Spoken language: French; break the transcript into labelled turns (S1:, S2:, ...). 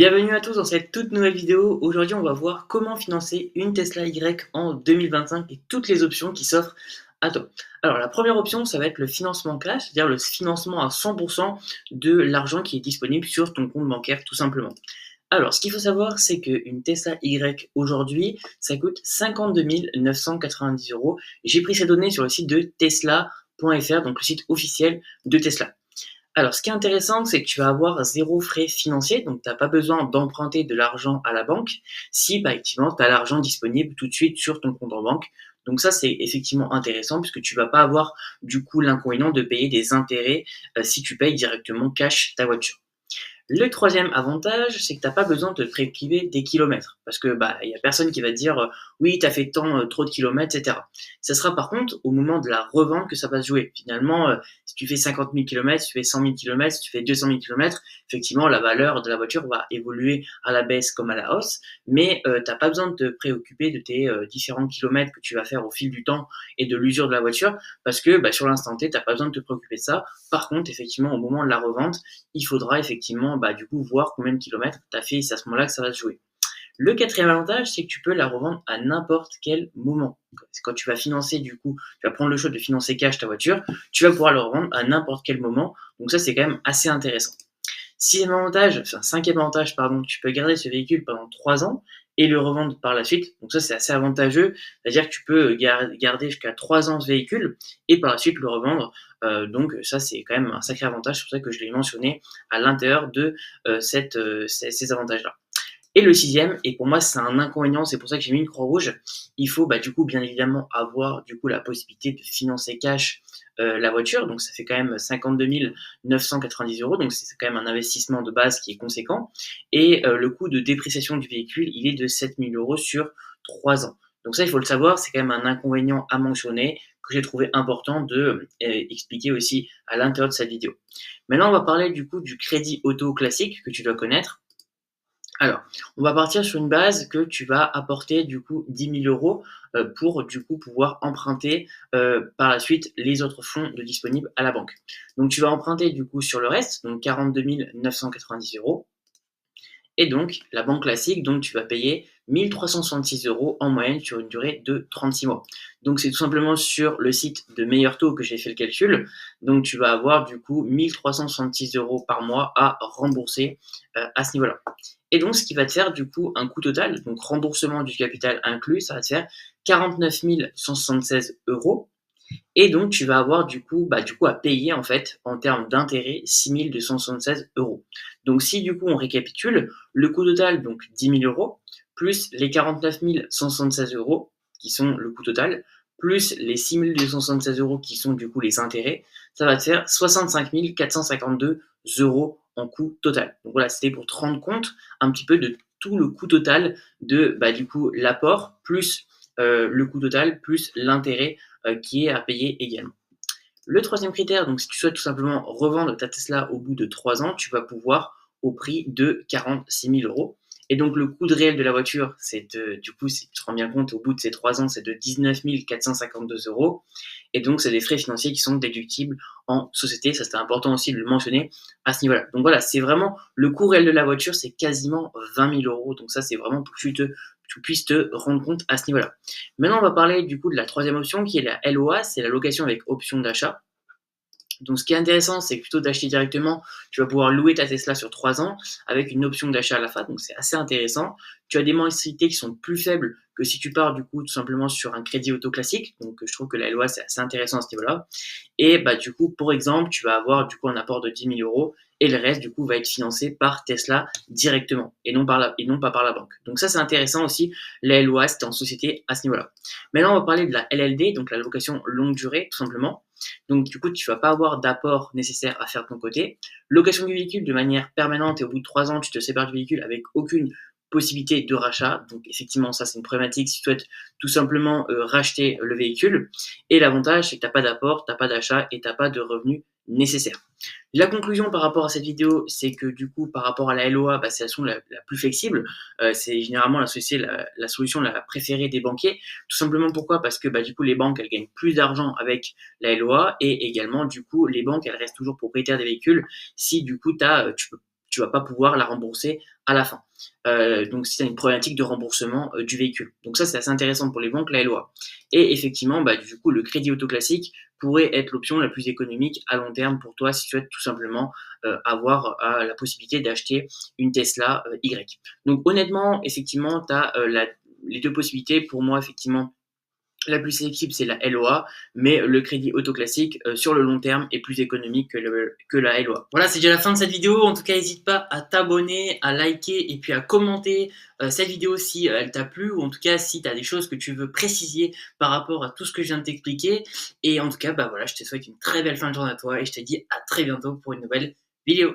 S1: Bienvenue à tous dans cette toute nouvelle vidéo. Aujourd'hui, on va voir comment financer une Tesla Y en 2025 et toutes les options qui s'offrent à toi. Alors, la première option, ça va être le financement cash, c'est-à-dire le financement à 100% de l'argent qui est disponible sur ton compte bancaire, tout simplement. Alors, ce qu'il faut savoir, c'est qu'une Tesla Y aujourd'hui, ça coûte 52 990 euros. J'ai pris ces données sur le site de tesla.fr, donc le site officiel de Tesla. Alors, ce qui est intéressant, c'est que tu vas avoir zéro frais financier, donc tu n'as pas besoin d'emprunter de l'argent à la banque si, bah, effectivement, tu as l'argent disponible tout de suite sur ton compte en banque. Donc ça, c'est effectivement intéressant puisque tu vas pas avoir du coup l'inconvénient de payer des intérêts si tu payes directement cash ta voiture. Le troisième avantage, c'est que tu as pas besoin de te préoccuper des kilomètres. Parce que bah il y a personne qui va te dire oui, tu as fait tant trop de kilomètres, etc. Ça sera par contre au moment de la revente que ça va se jouer. Finalement, si tu fais 50 000 km, si tu fais 100 000 km, si tu fais 200 000 km, effectivement, la valeur de la voiture va évoluer à la baisse comme à la hausse. Mais t'as pas besoin de te préoccuper de tes différents kilomètres que tu vas faire au fil du temps et de l'usure de la voiture. Parce que bah, sur l'instant T, t'as pas besoin de te préoccuper de ça. Par contre, effectivement, au moment de la revente, il faudra effectivement bah, du coup voir combien de kilomètres tu as fait et c'est à ce moment-là que ça va se jouer. Le quatrième avantage, c'est que tu peux la revendre à n'importe quel moment. Quand tu vas financer, du coup, tu vas prendre le choix de financer cash ta voiture, tu vas pouvoir le revendre à n'importe quel moment. Donc ça, c'est quand même assez intéressant. Cinquième avantage, pardon, tu peux garder ce véhicule pendant 3 ans et le revendre par la suite. Donc ça, c'est assez avantageux. C'est-à-dire que tu peux garder jusqu'à 3 ans ce véhicule et par la suite le revendre. Donc ça, c'est quand même un sacré avantage. C'est pour ça que je l'ai mentionné à l'intérieur de ces avantages-là. Et le sixième, et pour moi c'est un inconvénient, c'est pour ça que j'ai mis une croix rouge, il faut bah, du coup bien évidemment avoir du coup la possibilité de financer cash la voiture, donc ça fait quand même 52 990 euros, donc c'est quand même un investissement de base qui est conséquent, et le coût de dépréciation du véhicule, il est de 7 000 euros sur 3 ans. Donc ça, il faut le savoir, c'est quand même un inconvénient à mentionner que j'ai trouvé important de expliquer aussi à l'intérieur de cette vidéo. Maintenant, on va parler du coup du crédit auto classique que tu dois connaître. Alors, on va partir sur une base que tu vas apporter du coup 10 000 euros pour du coup pouvoir emprunter par la suite les autres fonds de disponibles à la banque. Donc tu vas emprunter du coup sur le reste, donc 42 990 euros. Et donc, la banque classique, donc tu vas payer 1366 euros en moyenne sur une durée de 36 mois. Donc, c'est tout simplement sur le site de Meilleur Taux que j'ai fait le calcul. Donc, tu vas avoir du coup 1366 euros par mois à rembourser à ce niveau-là. Et donc, ce qui va te faire du coup un coût total, donc remboursement du capital inclus, ça va te faire 49 176 euros. Et donc, tu vas avoir du coup à payer en fait en termes d'intérêt 6 276 euros. Donc, si du coup on récapitule, le coût total, donc 10 000 euros, plus les 49 176 euros qui sont le coût total, plus les 6 276 euros qui sont du coup les intérêts, ça va te faire 65 452 euros en coût total. Donc voilà, c'était pour te rendre compte un petit peu de tout le coût total de du coup l'apport plus le coût total plus l'intérêt qui est à payer également. Le troisième critère, donc si tu souhaites tout simplement revendre ta Tesla au bout de 3 ans, tu vas pouvoir au prix de 46 000 euros. Et donc le coût de réel de la voiture, du coup, si tu te rends bien compte, au bout de ces 3 ans, c'est de 19 452 euros. Et donc c'est des frais financiers qui sont déductibles en société. Ça, c'était important aussi de le mentionner à ce niveau-là. Donc voilà, c'est vraiment le coût réel de la voiture, c'est quasiment 20 000 euros. Donc ça, c'est vraiment pour que tu puisses te rendre compte à ce niveau-là. Maintenant, on va parler du coup de la troisième option qui est la LOA, c'est la location avec option d'achat. Donc, ce qui est intéressant, c'est que plutôt d'acheter directement, tu vas pouvoir louer ta Tesla sur 3 ans avec une option d'achat à la fin. Donc, c'est assez intéressant. Tu as des mensualités qui sont plus faibles que si tu pars du coup tout simplement sur un crédit auto classique. Donc, je trouve que la LOA, c'est assez intéressant à ce niveau-là. Et bah, du coup, pour exemple, tu vas avoir du coup un apport de 10 000 euros et le reste du coup va être financé par Tesla directement et non pas par la banque. Donc, ça, c'est intéressant aussi. La LOA, c'était en société à ce niveau-là. Maintenant, on va parler de la LLD, donc la location longue durée, tout simplement. Donc, du coup, tu vas pas avoir d'apport nécessaire à faire de ton côté. Location du véhicule de manière permanente et au bout de 3 ans, tu te sépares du véhicule avec aucune possibilité de rachat. Donc, effectivement, ça, c'est une problématique si tu souhaites tout simplement racheter le véhicule. Et l'avantage, c'est que tu n'as pas d'apport, tu n'as pas d'achat et tu n'as pas de revenus nécessaires. La conclusion par rapport à cette vidéo, c'est que du coup, par rapport à la LOA, c'est la solution la plus flexible. C'est généralement la solution la préférée des banquiers. Tout simplement pourquoi? Parce que du coup, les banques, elles gagnent plus d'argent avec la LOA et également, du coup, les banques, elles restent toujours propriétaires des véhicules si du coup, tu vas pas pouvoir la rembourser à la fin. Donc si tu as une problématique de remboursement du véhicule. Donc ça, c'est assez intéressant pour les banques, la LOA. Et effectivement, du coup, le crédit auto classique pourrait être l'option la plus économique à long terme pour toi si tu souhaites tout simplement avoir la possibilité d'acheter une Tesla Y. Donc honnêtement, effectivement, tu as les deux possibilités. Pour moi, effectivement, la plus sélective, c'est la LOA, mais le crédit auto classique, sur le long terme, est plus économique que la LOA. Voilà, c'est déjà la fin de cette vidéo. En tout cas, n'hésite pas à t'abonner, à liker et puis à commenter cette vidéo si elle t'a plu, ou en tout cas si tu as des choses que tu veux préciser par rapport à tout ce que je viens de t'expliquer. Et en tout cas, voilà, je te souhaite une très belle fin de journée à toi et je te dis à très bientôt pour une nouvelle vidéo.